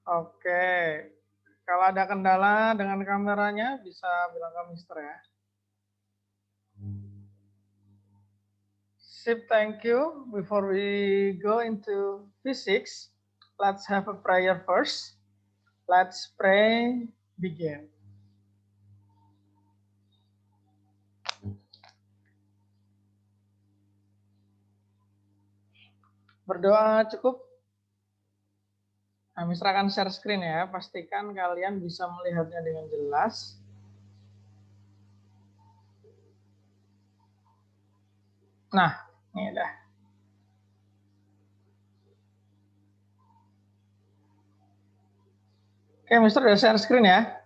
Oke. Kalau ada kendala dengan kameranya bisa bilang ke Mister ya. Sip, thank you. Before we go into physics, let's have a prayer first. Let's pray, begin. Berdoa cukup? Nah, Mister akan share screen ya. Pastikan kalian bisa melihatnya dengan jelas. Nah, ini dah. Oke, Mister udah share screen ya.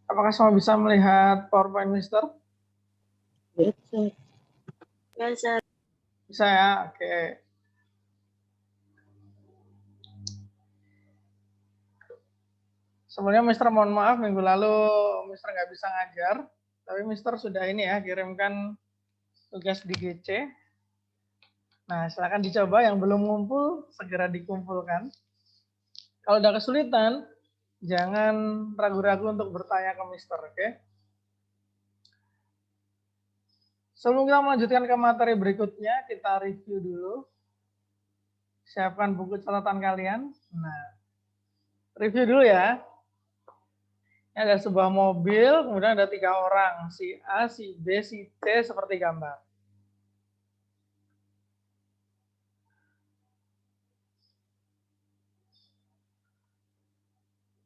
Apakah semua bisa melihat PowerPoint Mister? Bisa. Bisa ya, oke. Sebenarnya Mister mohon maaf minggu lalu Mister nggak bisa ngajar, tapi Mister sudah ini ya kirimkan tugas di GC. Nah, silakan dicoba, yang belum ngumpul segera dikumpulkan. Kalau udah kesulitan, jangan ragu-ragu untuk bertanya ke Mister, oke? Sebelum kita melanjutkan ke materi berikutnya, kita review dulu. Siapkan buku catatan kalian. Nah, review dulu ya. Ini ada sebuah mobil, kemudian ada 3 orang, si A, si B, si C seperti gambar.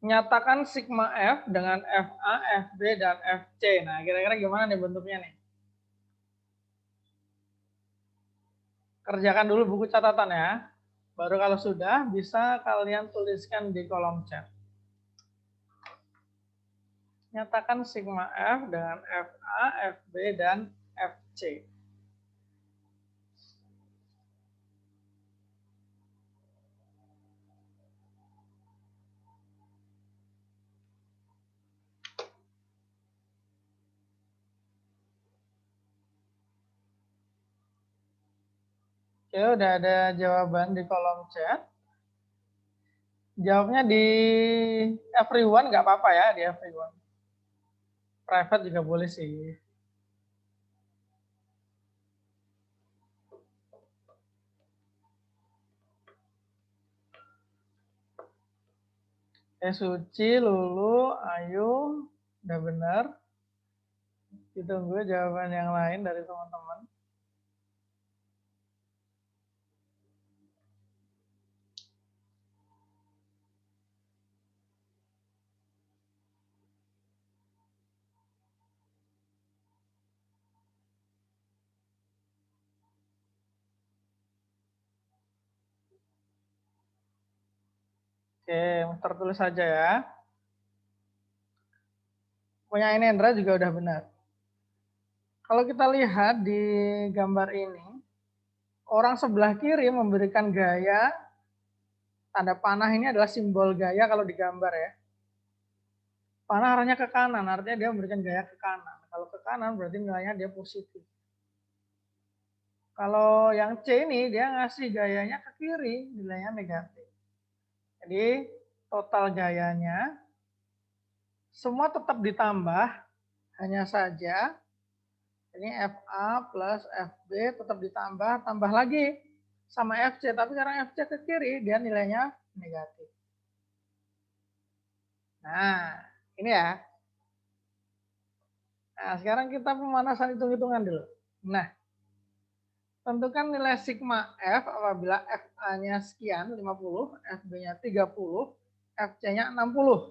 Nyatakan sigma F dengan FA, FB, dan FC. Nah, kira-kira gimana nih bentuknya nih? Kerjakan dulu buku catatan ya. Baru kalau sudah, bisa kalian tuliskan di kolom chat. Nyatakan sigma F dengan FA, FB, dan FC. Oke, udah ada jawaban di kolom chat. Jawabnya di everyone, nggak apa-apa ya, di everyone. Private juga boleh sih. Suci, Lulu, Ayu, udah benar. Ditunggu jawaban yang lain dari teman-teman. Oke, tertulis saja ya. Punya ini Indra juga udah benar. Kalau kita lihat di gambar ini, orang sebelah kiri memberikan gaya, tanda panah ini adalah simbol gaya kalau digambar ya. Panah arahnya ke kanan, artinya dia memberikan gaya ke kanan. Kalau ke kanan berarti nilainya dia positif. Kalau yang C ini dia ngasih gayanya ke kiri, nilainya negatif. Jadi total gayanya semua tetap ditambah, hanya saja ini FA plus FB tetap ditambah, tambah lagi sama FC, tapi karena FC ke kiri, dia nilainya negatif. Nah, ini ya. Nah, sekarang kita pemanasan hitung-hitungan dulu. Nah, tentukan nilai sigma F apabila FA-nya sekian, 50, FB-nya 30, FC-nya 60.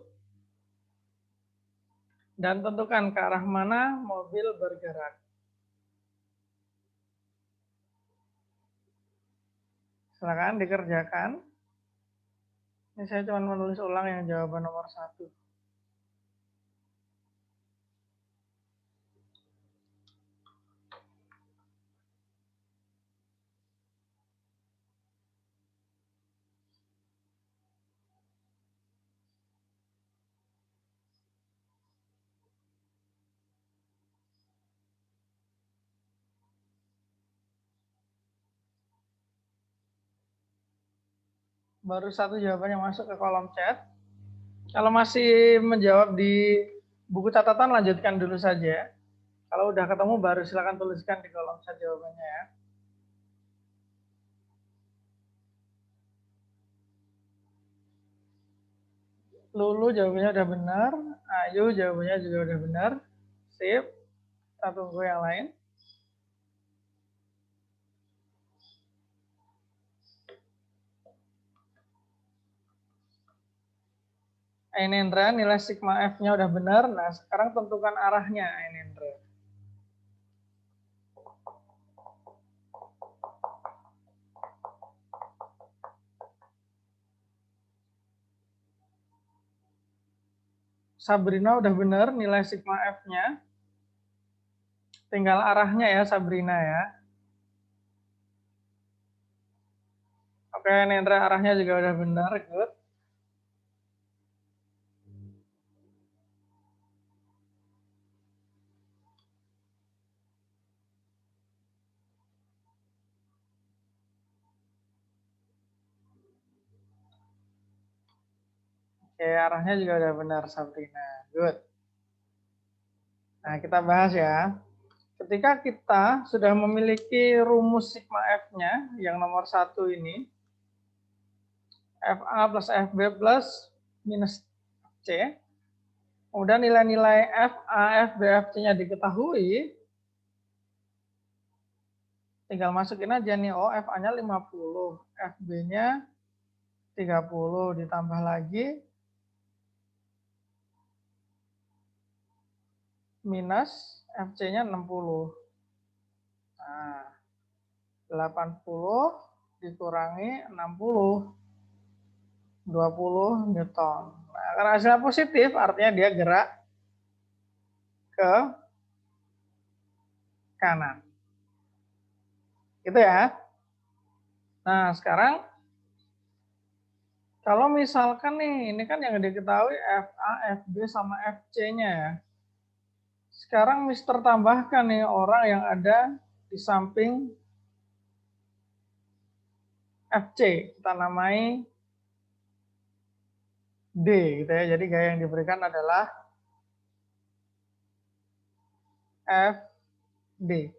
Dan tentukan ke arah mana mobil bergerak. Silakan dikerjakan. Ini saya cuma menulis ulang yang jawaban nomor 1. Baru 1 jawaban yang masuk ke kolom chat. Kalau masih menjawab di buku catatan, lanjutkan dulu saja. Kalau udah ketemu, baru silakan tuliskan di kolom chat jawabannya ya. Lulu jawabannya udah benar. Ayu jawabannya juga udah benar. Sip. Kita tunggu yang lain. Ainendra, nilai sigma F-nya udah benar. Nah, sekarang tentukan arahnya, Ainendra. Sabrina udah benar nilai sigma F-nya. Tinggal arahnya ya, Sabrina ya. Oke, Nendra, arahnya juga udah benar. Good. Oke, arahnya juga udah benar, Sabrina. Good. Nah, kita bahas ya. Ketika kita sudah memiliki rumus sigma F-nya, yang nomor 1 ini, FA plus FB plus minus C, kemudian nilai-nilai FA, FB, FC-nya diketahui, tinggal masukin aja nih, oh FA-nya 50, FB-nya 30, ditambah lagi minus FC-nya 60. Nah, 80 dikurangi 60, 20 Newton. Nah, karena hasilnya positif, artinya dia gerak ke kanan. Gitu ya. Nah, sekarang kalau misalkan nih, ini kan yang diketahui FA, FB, sama FC-nya ya. Sekarang Mister tambahkan nih orang yang ada di samping FC. Kita namai D gitu ya. Jadi gaya yang diberikan adalah FD.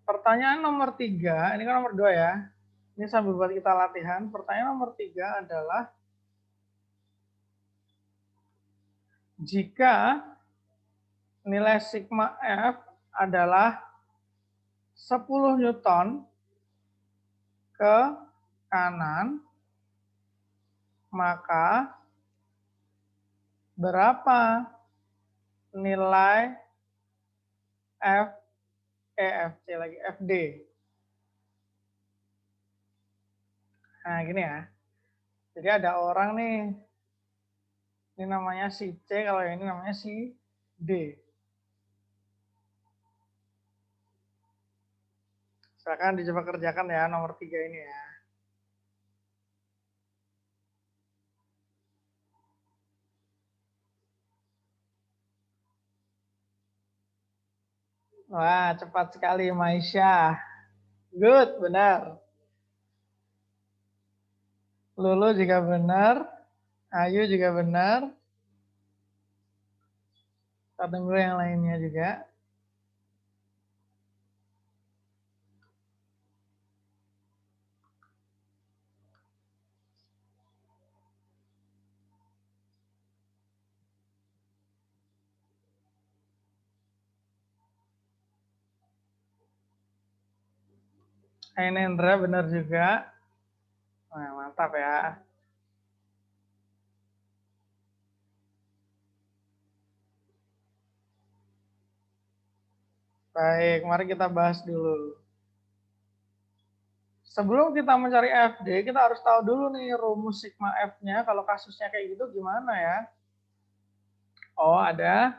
Pertanyaan nomor 3, ini kan nomor 2 ya. Ini sambil buat kita latihan. Pertanyaan nomor 3 adalah jika nilai sigma F adalah 10 Newton ke kanan, maka berapa nilai F, FC lagi, FD? Nah, gini ya. Jadi ada orang nih, ini namanya si C, kalau ini namanya si D. Silakan dicoba kerjakan ya nomor 3 ini ya. Wah, cepat sekali Maisha. Good, benar. Lulu juga benar. Ayu juga benar. Kita tunggu yang lainnya juga. Ainendra benar juga. Nah, mantap ya. Baik, mari kita bahas dulu. Sebelum kita mencari FD, kita harus tahu dulu nih rumus sigma F-nya. Kalau kasusnya kayak gitu gimana ya? Oh, ada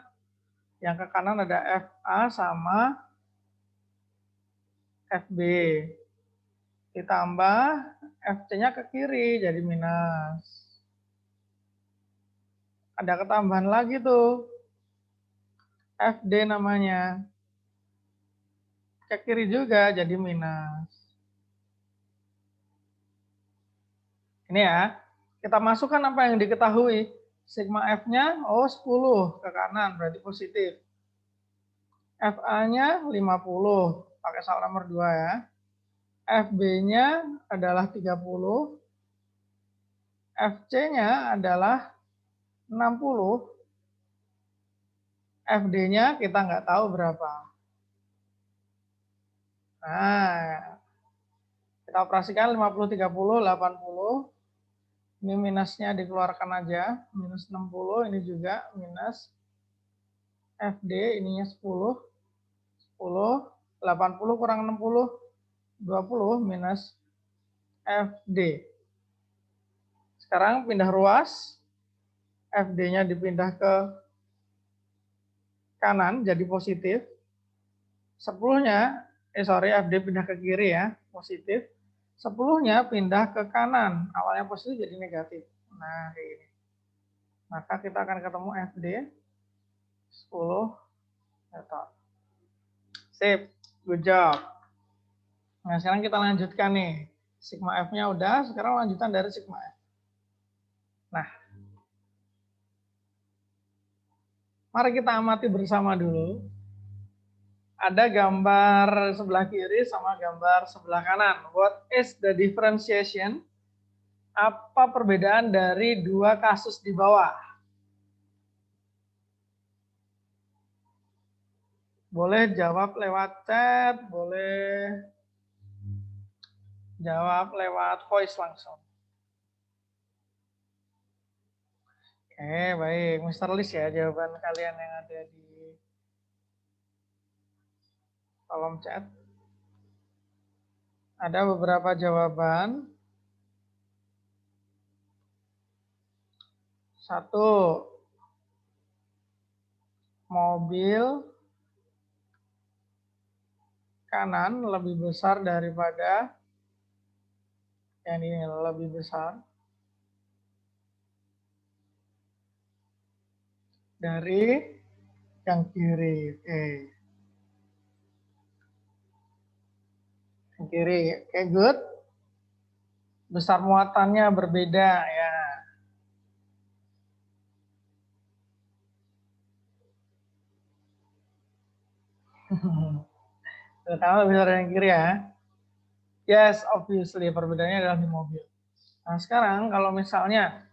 yang ke kanan ada FA sama FB. Ditambah FC-nya ke kiri, jadi minus. Ada ketambahan lagi tuh. FD namanya. Ke kiri juga, jadi minus. Ini ya. Kita masukkan apa yang diketahui. Sigma F-nya, 10 ke kanan, berarti positif. FA-nya 50, pakai soal nomor 2 ya. FB-nya adalah 30. FC-nya adalah 60. FD-nya kita nggak tahu berapa. Nah, kita operasikan 50, 30, 80. Ini minusnya dikeluarkan aja, minus 60, ini juga minus. FD ininya 10, 10, 80 kurang 60, 20 minus FD. Sekarang pindah ruas, FD-nya dipindah ke kanan jadi positif. 10-nya, FD pindah ke kiri ya, positif. 10-nya pindah ke kanan, awalnya positif jadi negatif. Nah, kayak gini. Maka kita akan ketemu FD 10 meter. Sip, good job. Nah, sekarang kita lanjutkan nih. Sigma F-nya udah, sekarang lanjutan dari sigma F. Nah, mari kita amati bersama dulu. Ada gambar sebelah kiri sama gambar sebelah kanan. What is the differentiation? Apa perbedaan dari dua kasus di bawah? Boleh jawab lewat chat, boleh jawab lewat voice langsung. Oke, baik. Mr. Lis ya jawaban kalian yang ada di kolom chat. Ada beberapa jawaban. 1, mobil kanan lebih besar daripada yang ini, lebih besar dari yang kiri. Oke. Yang kiri. Oke, good. Besar muatannya berbeda ya. Terutama lebih besar dari yang kiri ya. Yes, obviously perbedaannya adalah di mobil. Nah, sekarang kalau misalnya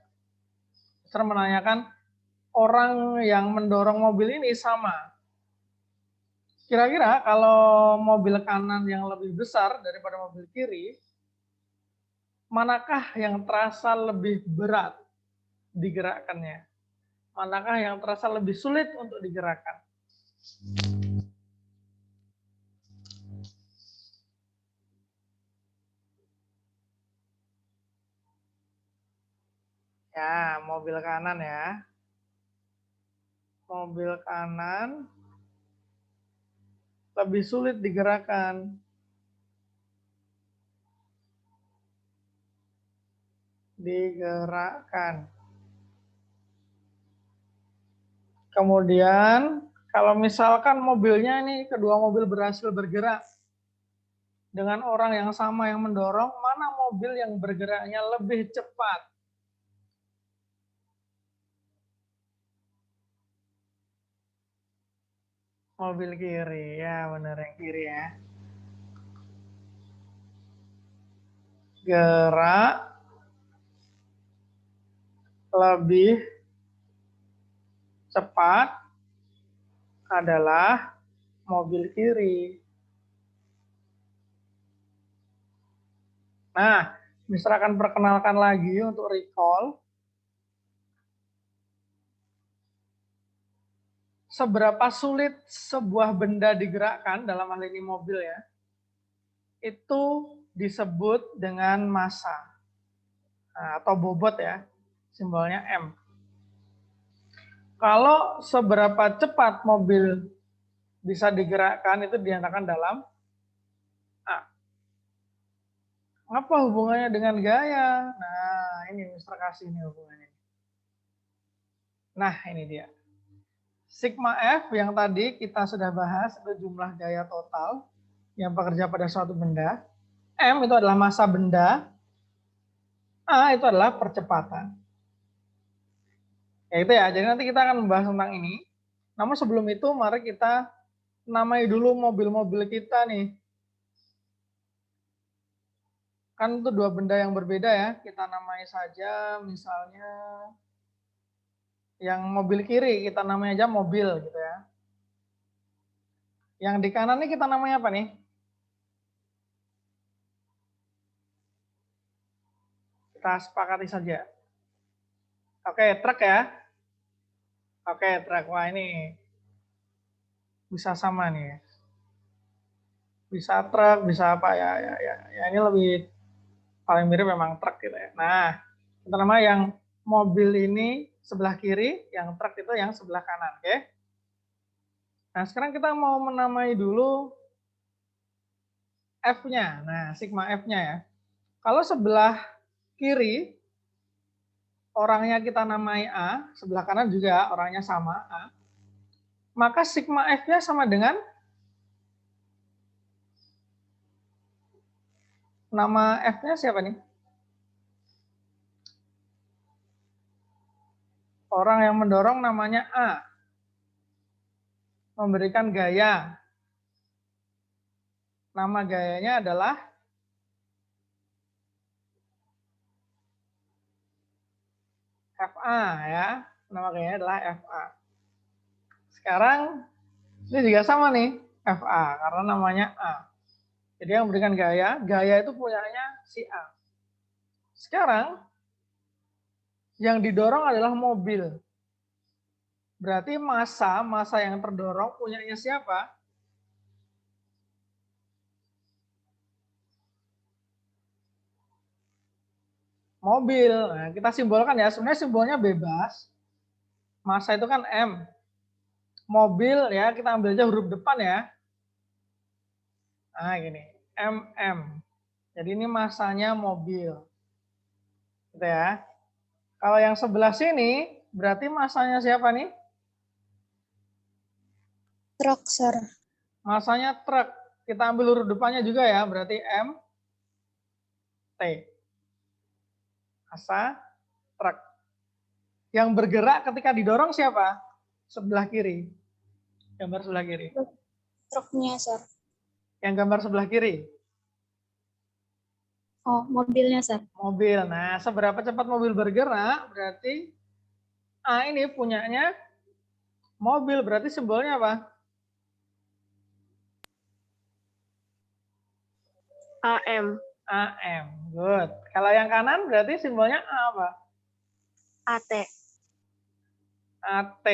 saya menanyakan orang yang mendorong mobil ini sama. Kira-kira kalau mobil kanan yang lebih besar daripada mobil kiri, manakah yang terasa lebih berat digerakkannya? Manakah yang terasa lebih sulit untuk digerakkan? Ya, mobil kanan ya. Mobil kanan lebih sulit digerakkan. Kemudian kalau misalkan mobilnya ini kedua mobil berhasil bergerak dengan orang yang sama yang mendorong, mana mobil yang bergeraknya lebih cepat? Mobil kiri, ya benar yang kiri ya. Gerak lebih cepat adalah mobil kiri. Nah, Mister akan perkenalkan lagi untuk recall. Seberapa sulit sebuah benda digerakkan, dalam hal ini mobil ya, itu disebut dengan massa. Nah, atau bobot ya, simbolnya M. Kalau seberapa cepat mobil bisa digerakkan itu dinyatakan dalam A. Apa hubungannya dengan gaya? Nah, ini Mister kasih ini hubungannya. Nah, ini dia. Sigma F yang tadi kita sudah bahas itu jumlah gaya total yang bekerja pada suatu benda. M itu adalah massa benda. A itu adalah percepatan. Ya itu ya, jadi nanti kita akan membahas tentang ini. Namun sebelum itu mari kita namai dulu mobil-mobil kita nih. Kan itu dua benda yang berbeda ya. Kita namai saja misalnya yang mobil kiri kita namai aja mobil gitu ya. Yang di kanan ini kita namanya apa nih? Kita sepakati saja. Oke, truk ya. Oke, truk. Wah, ini bisa sama nih. Bisa truk, bisa apa ya, ya ini lebih paling mirip memang truk gitu ya. Nah, kita nama yang mobil ini sebelah kiri, yang truk itu yang sebelah kanan, oke? Nah, sekarang kita mau menamai dulu F-nya. Nah, sigma F-nya ya. Kalau sebelah kiri orangnya kita namai A, sebelah kanan juga orangnya sama A, maka sigma F-nya sama dengan nama F-nya siapa nih? Orang yang mendorong namanya A. Memberikan gaya. Nama gayanya adalah FA ya. Nama gayanya adalah FA. Sekarang ini juga sama nih, FA karena namanya A. Jadi yang memberikan gaya itu punyanya si A. Sekarang yang didorong adalah mobil. Berarti massa yang terdorong punyanya siapa? Mobil. Nah, kita simbolkan ya, sebenarnya simbolnya bebas. Massa itu kan M. Mobil ya, kita ambil aja huruf depan ya. Nah, gini, MM. Jadi ini massanya mobil. Gitu ya. Kalau yang sebelah sini, berarti massanya siapa nih? Truk, Sir. Massanya truk. Kita ambil huruf depannya juga ya, berarti M, T. Massa truk. Yang bergerak ketika didorong siapa? Sebelah kiri. Gambar sebelah kiri. Truknya, Sir. Yang gambar sebelah kiri. Oh, mobilnya, Sir. Mobil. Nah, seberapa cepat mobil bergerak, berarti A ini punyanya mobil. Berarti simbolnya apa? AM. AM. Good. Kalau yang kanan berarti simbolnya A apa? AT. AT.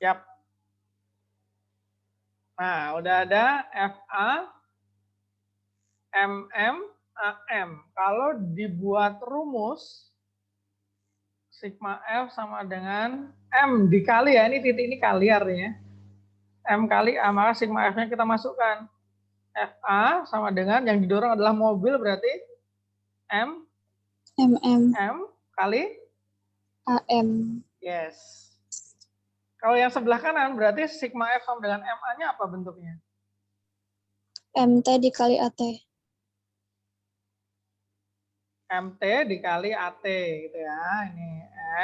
Yap. Nah, udah ada FA, MM, AM. Kalau dibuat rumus, sigma F sama dengan M dikali ya, ini titik ini kali artinya. M kali A, maka sigma F-nya kita masukkan. FA sama dengan yang didorong adalah mobil, berarti M kali AM. Yes. Kalau yang sebelah kanan berarti sigma F sama dengan MA-nya apa bentuknya? MT dikali AT. MT dikali AT gitu ya. Ini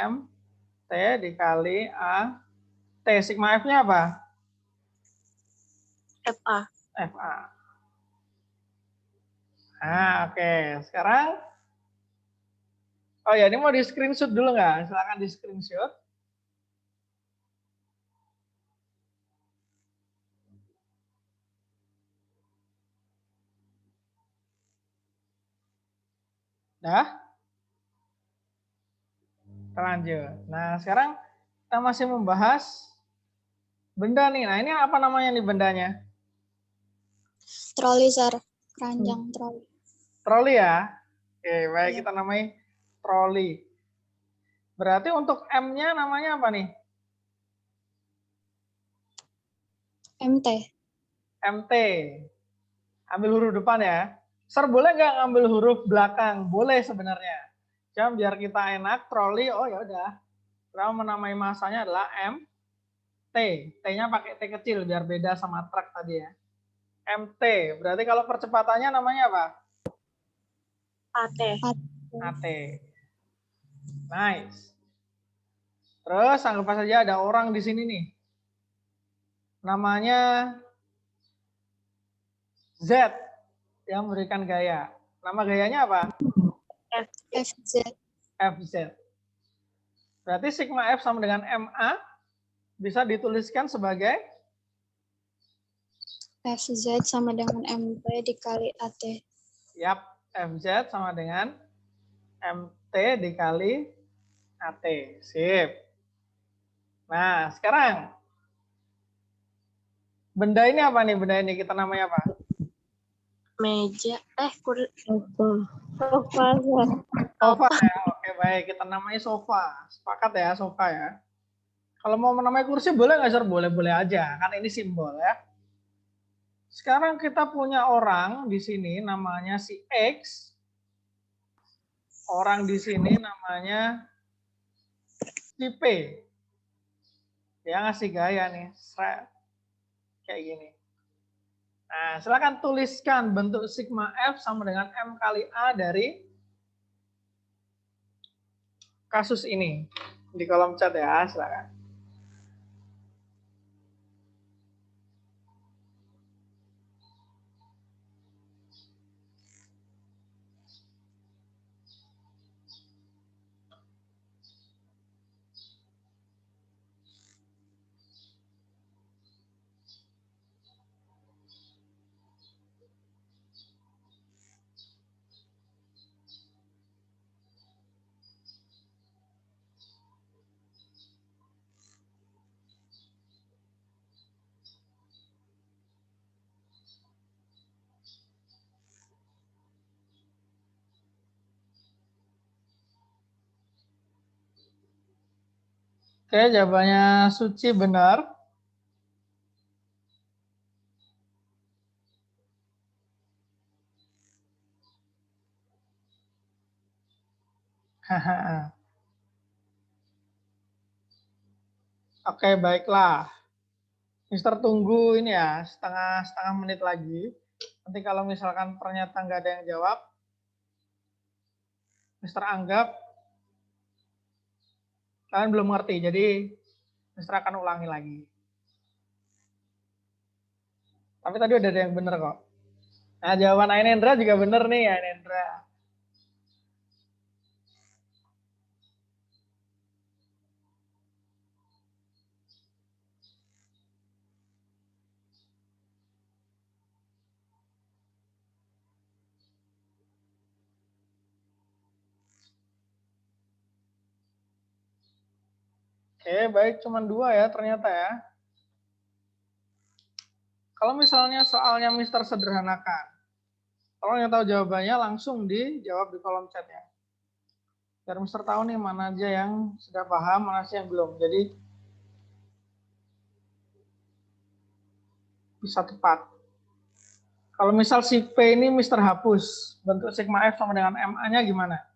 MT dikali AT. Sigma F-nya apa? FA. FA. Nah, oke. Sekarang, oh ya, ini mau di screenshot dulu nggak? Silakan di screenshot. Dah? Kita lanjut. Nah, sekarang kita masih membahas benda nih. Nah, ini apa namanya nih bendanya? Troli, Sir. Keranjang troli. Troli ya. Oke, baik, Iya. kita namanya troli. Berarti untuk M-nya namanya apa nih? MT. MT. Ambil huruf depan ya. Sir, boleh nggak ngambil huruf belakang? Boleh sebenarnya. Cuma biar kita enak, troli, oh ya udah. Kita menamai masanya adalah MT. T-nya pakai T kecil biar beda sama truk tadi ya. MT. Berarti kalau percepatannya namanya apa? AT. AT. Nice. Terus anggap saja ada orang di sini nih. Namanya Z yang memberikan gaya. Nama gayanya apa? FZ. FZ. Berarti sigma F sama dengan MA bisa dituliskan sebagai FZ sama dengan MT dikali AT. yap, FZ sama dengan MT dikali AT. Sip. Nah, sekarang benda ini apa nih? Benda ini kita namanya apa? Meja. Sofa. Sofa ya. Oke, baik. Kita namanya sofa. Sepakat ya, sofa ya. Kalau mau menamai kursi boleh nggak, Sir? Boleh-boleh aja. Kan ini simbol ya. Sekarang kita punya orang di sini namanya si X. Orang di sini namanya si P. Dia ngasih gaya nih. Kayak gini. Nah, silakan tuliskan bentuk sigma F sama dengan M kali A dari kasus ini. Di kolom chat ya, silakan. Oke, jawabannya Suci benar. Oke, baiklah. Mister tunggu ini ya, setengah menit lagi. Nanti kalau misalkan ternyata nggak ada yang jawab, Mister anggap kalian belum ngerti. Jadi Mister akan ulangi lagi. Tapi tadi udah ada yang benar kok. Nah, jawaban Ainendra juga benar nih, Ainendra. Oke, baik. Cuman 2 ya ternyata ya. Kalau misalnya soalnya Mister sederhanakan, tolong yang tahu jawabannya langsung dijawab di kolom chat ya. Biar Mister tahu nih mana aja yang sudah paham, mana sih yang belum. Jadi bisa tepat. Kalau misal si P ini Mister hapus, bentuk sigma F sama dengan MA-nya gimana?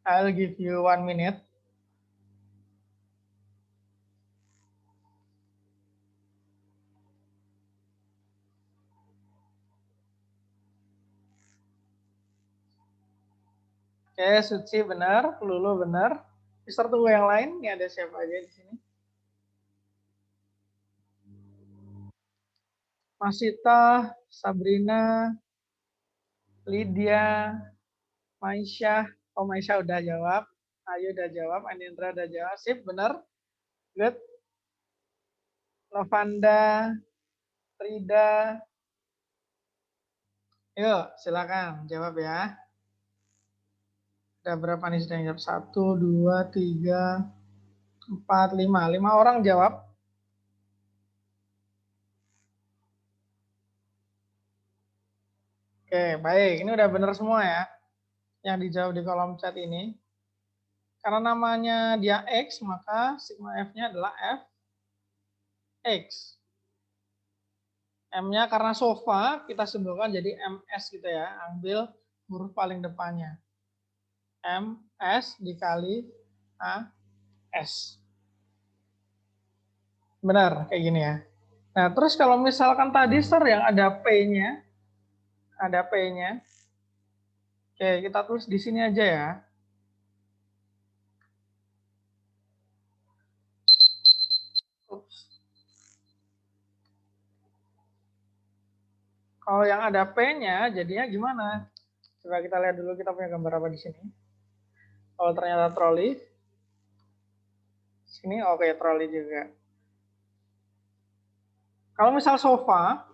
I'll give you 1 minute. Oke, Suci benar, Lulu benar. Mister tunggu yang lain, ini ada siapa aja di sini? Masita, Sabrina, Lydia, Maisha. Oh, Maisha udah jawab. Ayu udah jawab, Anindra udah jawab. Sip, benar. Good. Novanda, Rida. Yuk, silakan jawab ya. Ada berapa nih sudah yang jawab? 1, 2, 3, 4, 5. 5 orang jawab. Oke, baik. Ini udah benar semua ya. Yang dijawab di kolom chat ini. Karena namanya dia X, maka sigma F-nya adalah Fx. M-nya karena sofa, kita simbolkan jadi MS gitu ya. Ambil huruf paling depannya. MS dikali AS. Benar, kayak gini ya. Nah, terus kalau misalkan tadi Sir yang ada P-nya, oke, kita tulis di sini aja ya. Ups. Kalau yang ada P-nya, jadinya gimana? Coba kita lihat dulu, kita punya gambar apa di sini. Kalau ternyata troli, sini oke, troli juga. Kalau misal sofa,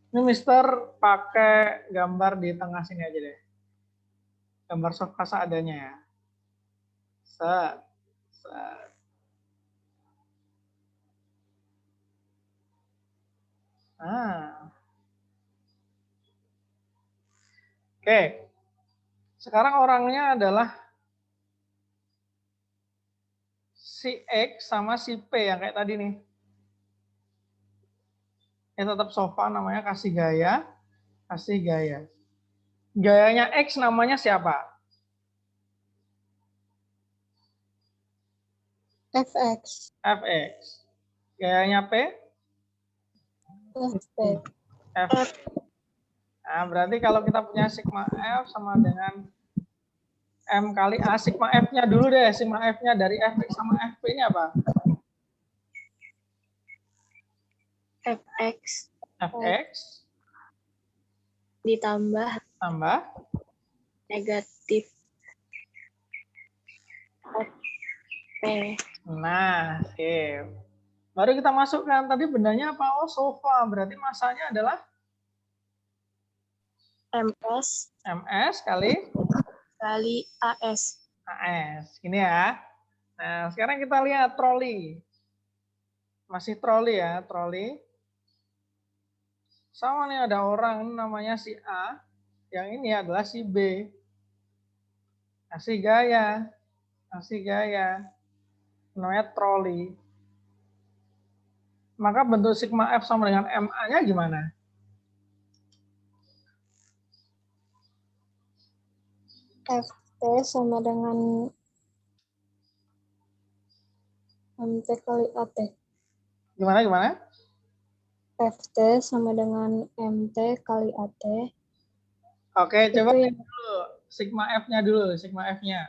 ini Mister pakai gambar di tengah sini aja deh. Gambar sofa seadanya ya. Set, set. Nah. Oke. Sekarang orangnya adalah si X sama si P yang kayak tadi nih. Ini tetap sofa, namanya kasih gaya. Kasih gaya. Gayanya X namanya siapa? FX. Fx. Gayanya P? FP. F. Nah, berarti kalau kita punya sigma F sama dengan M kali A, sigma F-nya dulu deh. Sigma F-nya dari Fx sama Fp-nya apa? FX Fx ditambah tambah negatif FP. Nah, sip. Baru kita masukkan tadi bendanya apa? Oh, sofa. Berarti masanya adalah MS MS kali kali AS. AS. Ini ya. Nah, sekarang kita lihat troli. Masih troli ya, troli. Sama nih ada orang namanya si A. Yang ini adalah si B. Kasih gaya. Kasih gaya. Namanya troli. Maka bentuk sigma F sama dengan MA-nya gimana? FT sama dengan MT kali AT. Gimana? FT sama dengan MT kali AT. Oke, Itu coba yang dulu. Sigma F-nya dulu, sigma F-nya.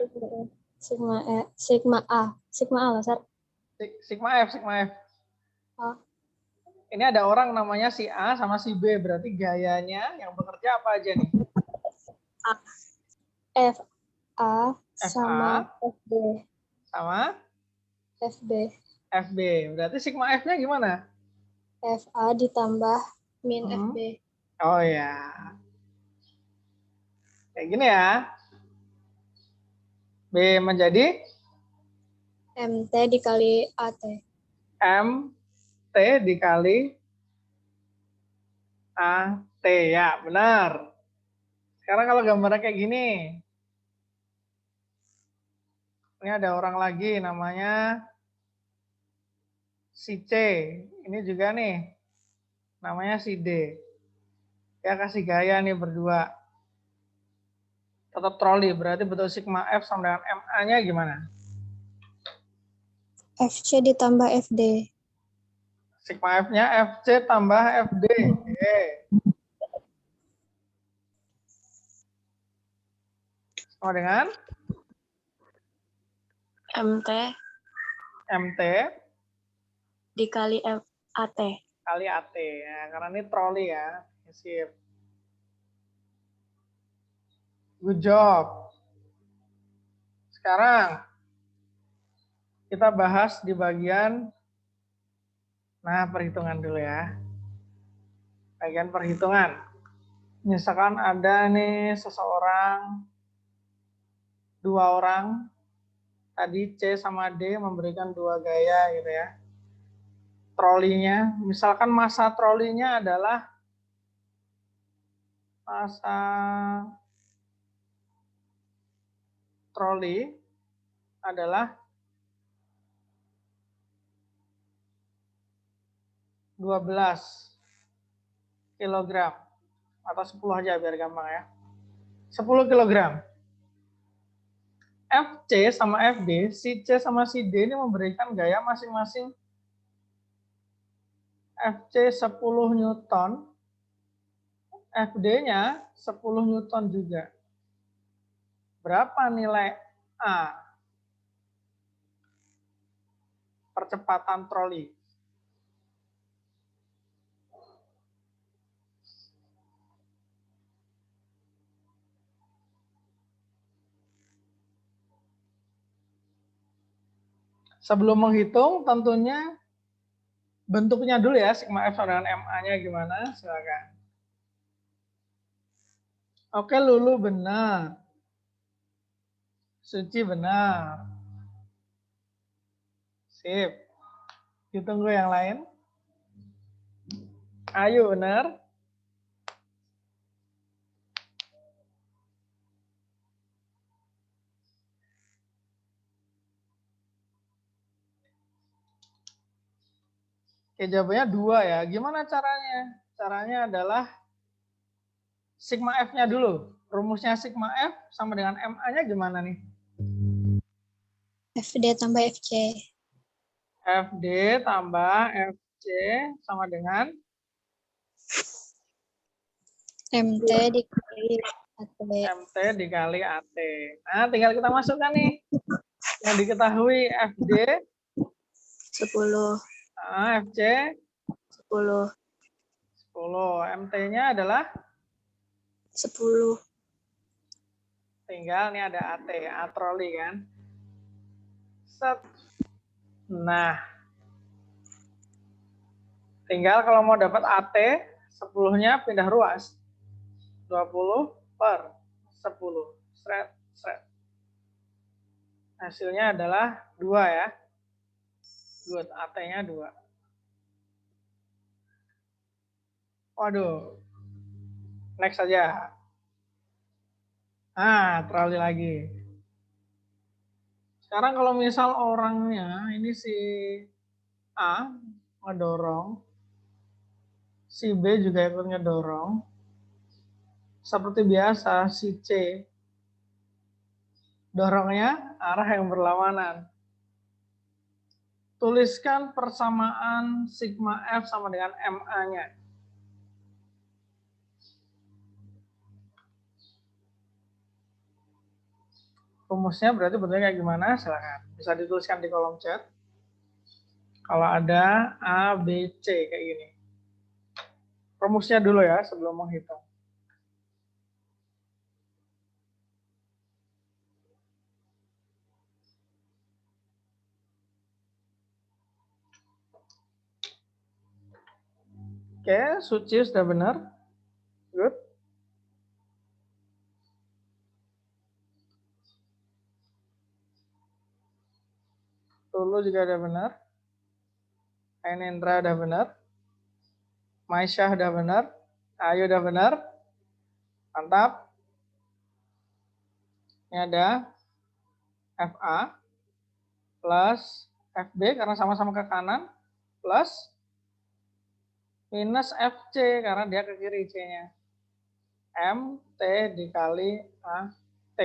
sigma A. Sigma A lah, Sar. Sigma F. A. Ini ada orang namanya si A sama si B. Berarti gayanya yang bekerja apa aja nih? FA sama FB. Sama FB. FB. Berarti sigma F-nya gimana? FA ditambah min FB. Oh ya. Kayak gini ya. B menjadi MT dikali AT. MT dikali AT. Ya, benar. Sekarang kalau gambarnya kayak gini. Ini ada orang lagi namanya si C. Ini juga nih. Namanya si D. Ya kasih gaya nih berdua. Tetap troli. Berarti betul sigma F sama dengan MA-nya gimana? FC ditambah FD. Sigma F-nya FC tambah FD. Oke. Sama dengan MT dikali AT. kali AT. Ya, karena ini troli ya. Sip. Good job. Sekarang kita bahas di bagian perhitungan dulu ya. Bagian perhitungan. Misalkan ada nih seseorang, dua orang, tadi C sama D memberikan dua gaya gitu ya. Trolinya, misalkan masa trolinya adalah masa troli adalah 12 kilogram atau 10 aja biar gampang ya. 10 kilogram. FC sama FD, si C sama si D ini memberikan gaya masing-masing FC 10 Newton, FD-nya 10 Newton juga. Berapa nilai A? Percepatan troli. Sebelum menghitung, tentunya bentuknya dulu ya, sigma F sama dengan MA-nya gimana, silakan. Oke, Lulu benar. Suci benar. Sip. Ditunggu yang lain. Ayu benar. Oke, jawabannya 2 ya. Gimana caranya? Caranya adalah sigma F-nya dulu. Rumusnya sigma F sama dengan MA-nya gimana nih? FD tambah FC. FD tambah FC sama dengan MT dikali AT. MT dikali AT. Nah, tinggal kita masukkan nih. Yang diketahui FD 10. FC 10. 10. MT-nya adalah 10. tinggal nih ada AT, atroli kan. Set. Nah, tinggal kalau mau dapat AT, 10-nya pindah ruas. 20 per 10. Sret, sret. Hasilnya adalah 2 ya. Good, AT-nya 2. Waduh. Next saja. Ah, troli lagi. Sekarang kalau misal orangnya, ini si A ngedorong, si B juga ikut ngedorong. Seperti biasa, si C dorongnya arah yang berlawanan. Tuliskan persamaan sigma F sama dengan MA-nya. Rumusnya berarti bentuknya kayak gimana? Silakan. Bisa dituliskan di kolom chat. Kalau ada A, B, C kayak gini. Rumusnya dulu ya sebelum menghitung. Oke, Suci sudah benar. Good. Tulu juga udah benar. Ainendra udah benar. Maisyah udah benar. Ayu udah benar. Mantap. Ini ada FA plus FB karena sama-sama ke kanan plus minus FC karena dia ke kiri C-nya. MT dikali AT.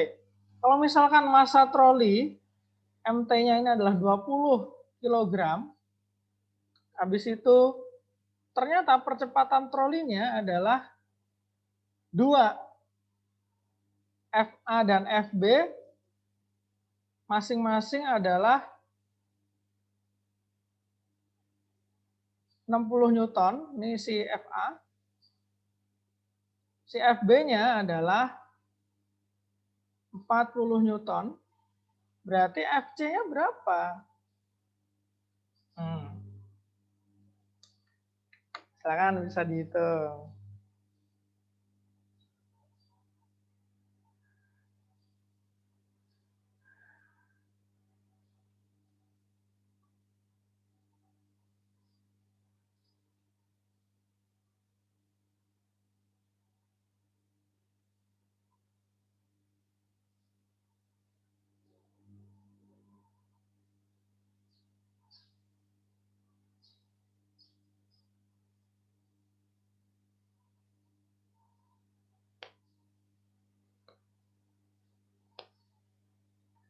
Kalau misalkan massa troli, MT-nya ini adalah 20 kg. Habis itu ternyata percepatan trolinya adalah 2. FA dan FB masing-masing adalah 60 Newton. Ini si FA. Si FB-nya adalah 40 Newton. Berarti FC-nya berapa? Silakan bisa dihitung.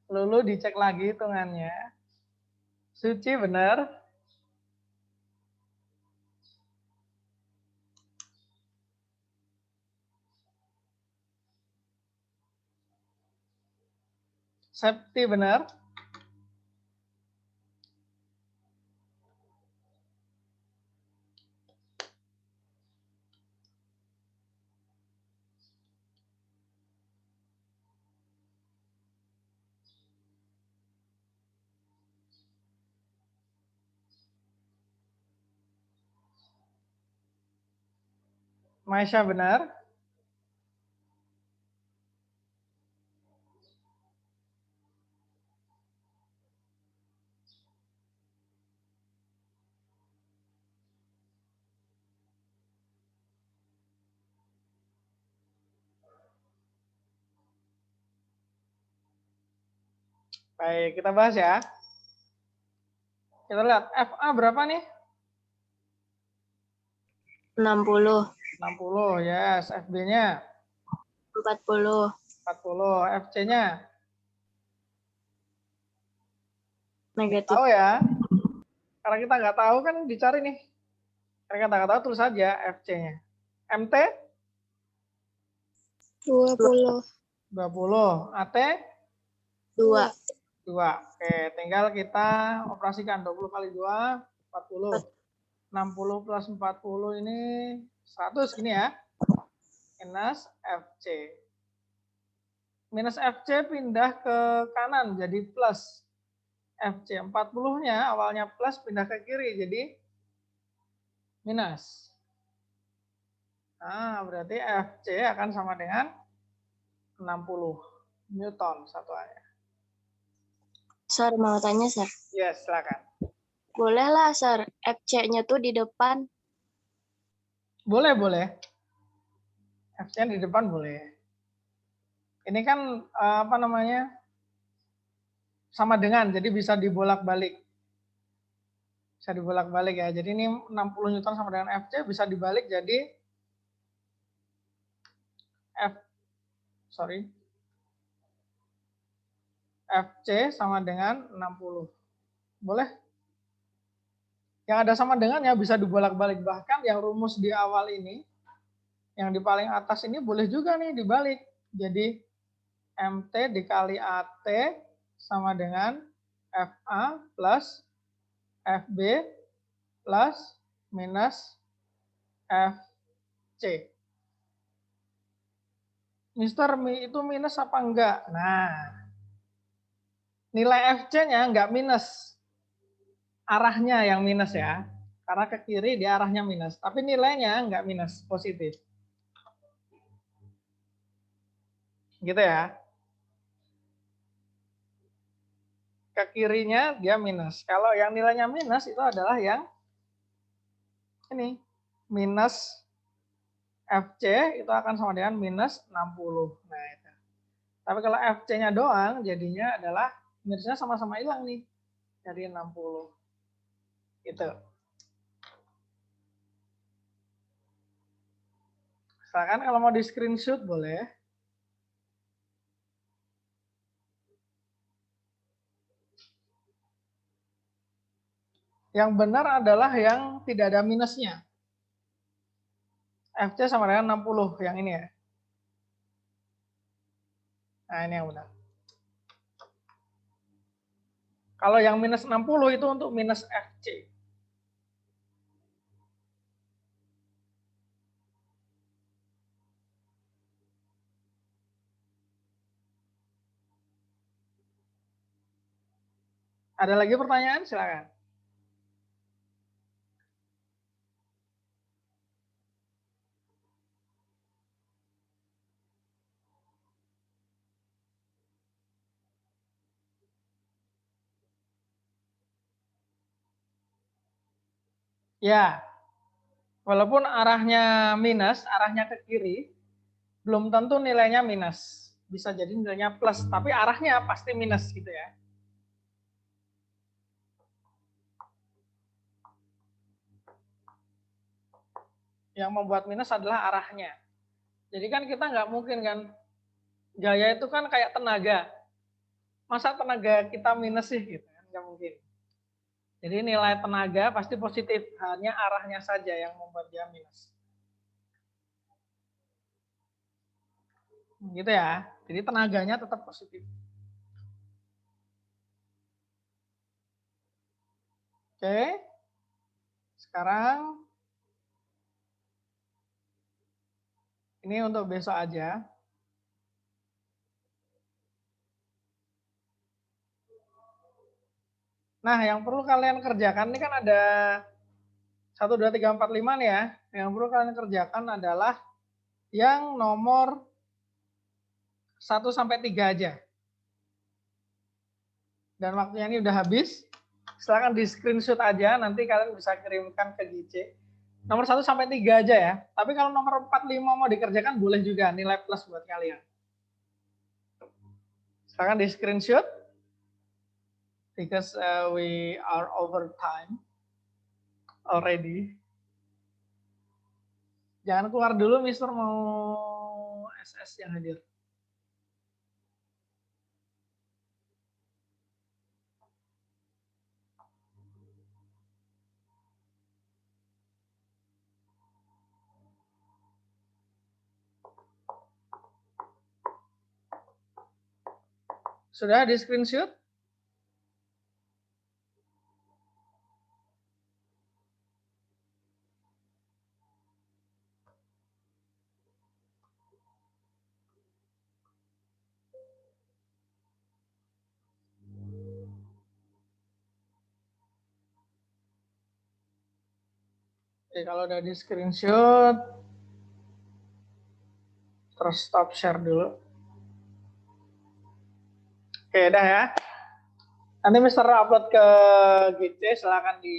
Lulu dicek lagi hitungannya. Suci benar. Septi benar. Maisha benar. Baik, kita bahas ya. Kita lihat FA berapa nih? 60. 60, yes. FB-nya 40. 40, FC-nya Negatif. tahu ya. Karena kita nggak tahu kan dicari nih. Karena kita nggak tahu tulis saja FC-nya. MT 20. 20, AT 2. 2. Oke, tinggal kita operasikan 20 kali 2, 40. 60 plus 40 ini 100 gini ya. Minus FC. Minus FC pindah ke kanan jadi plus. FC 40-nya awalnya plus pindah ke kiri jadi minus. Nah, berarti FC akan sama dengan 60 Newton satuannya. Sir, mau tanya, Sir. Yes, silakan. Boleh lah, Sir. FC-nya tuh di depan. Boleh, boleh. FC-nya di depan boleh. Ini kan apa namanya? Sama dengan, jadi bisa dibolak-balik. Bisa dibolak-balik ya. Jadi ini 60 Newton sama dengan FC bisa dibalik jadi FC sama dengan 60. Boleh? Yang ada sama dengannya bisa dibolak-balik. Bahkan yang rumus di awal ini, yang di paling atas ini boleh juga nih dibalik. Jadi MT dikali AT sama dengan FA plus FB plus minus FC. Mister, itu minus apa enggak? Nah, nilai FC-nya enggak minus. Arahnya yang minus ya. Karena ke kiri di arahnya minus. Tapi nilainya enggak minus, positif. Gitu ya. Ke kirinya dia minus. Kalau yang nilainya minus itu adalah yang ini. Minus FC itu akan sama dengan minus 60. Nah, itu. Tapi kalau FC-nya doang jadinya adalah minusnya sama-sama hilang nih. Dari 60. Gitu. Misalkan kalau mau di screenshot boleh. Yang benar adalah yang tidak ada minusnya. FC sama dengan 60 yang ini ya. Nah, ini yang benar. Kalau yang minus 60 itu untuk minus FC. Ada lagi pertanyaan? Silakan. Ya, walaupun arahnya minus, arahnya ke kiri, belum tentu nilainya minus. Bisa jadi nilainya plus, tapi arahnya pasti minus gitu ya. Yang membuat minus adalah arahnya. Jadi kan kita nggak mungkin kan, gaya itu kan kayak tenaga. Masa tenaga kita minus sih gitu kan, nggak mungkin. Jadi nilai tenaga pasti positif, hanya arahnya saja yang membuat dia minus. Gitu ya. Jadi tenaganya tetap positif. Oke. Sekarang ini untuk besok aja. Nah, yang perlu kalian kerjakan ini kan ada 1, 2, 3, 4, 5 nih ya. Yang perlu kalian kerjakan adalah yang nomor 1 sampai 3 aja. Dan waktunya ini udah habis. Silahkan di screenshot aja, nanti kalian bisa kirimkan ke GC. Nomor 1 sampai 3 aja ya. Tapi kalau nomor 4, 5 mau dikerjakan boleh juga, nilai plus buat kalian. Silahkan di screenshot. Because we are over time already. Jangan keluar dulu, Mister mau SS yang hadir. Sudah di screenshot? Oke, kalau udah di screenshot, terus stop share dulu. Oke, dah ya. Nanti Mister upload ke GC, silakan di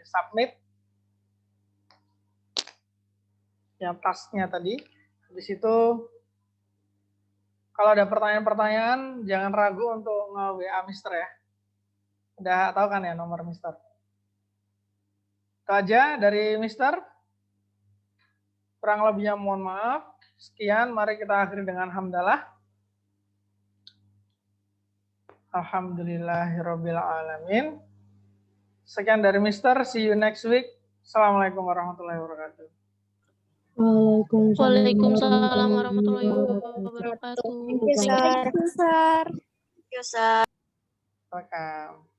submit. Yang tasknya tadi. Habis itu, kalau ada pertanyaan-pertanyaan, jangan ragu untuk nge-WA Mister ya. Udah tahu kan ya nomor Mister? Itu aja dari Mister. Kurang lebihnya mohon maaf. Sekian, mari kita akhiri dengan hamdalah. Alhamdulillahirabbil alamin. Sekian dari Mister. See you next week. Assalamualaikum warahmatullahi wabarakatuh. Waalaikumsalam warahmatullahi wabarakatuh. Thank you, Sir. Yuk, Sar. Welcome.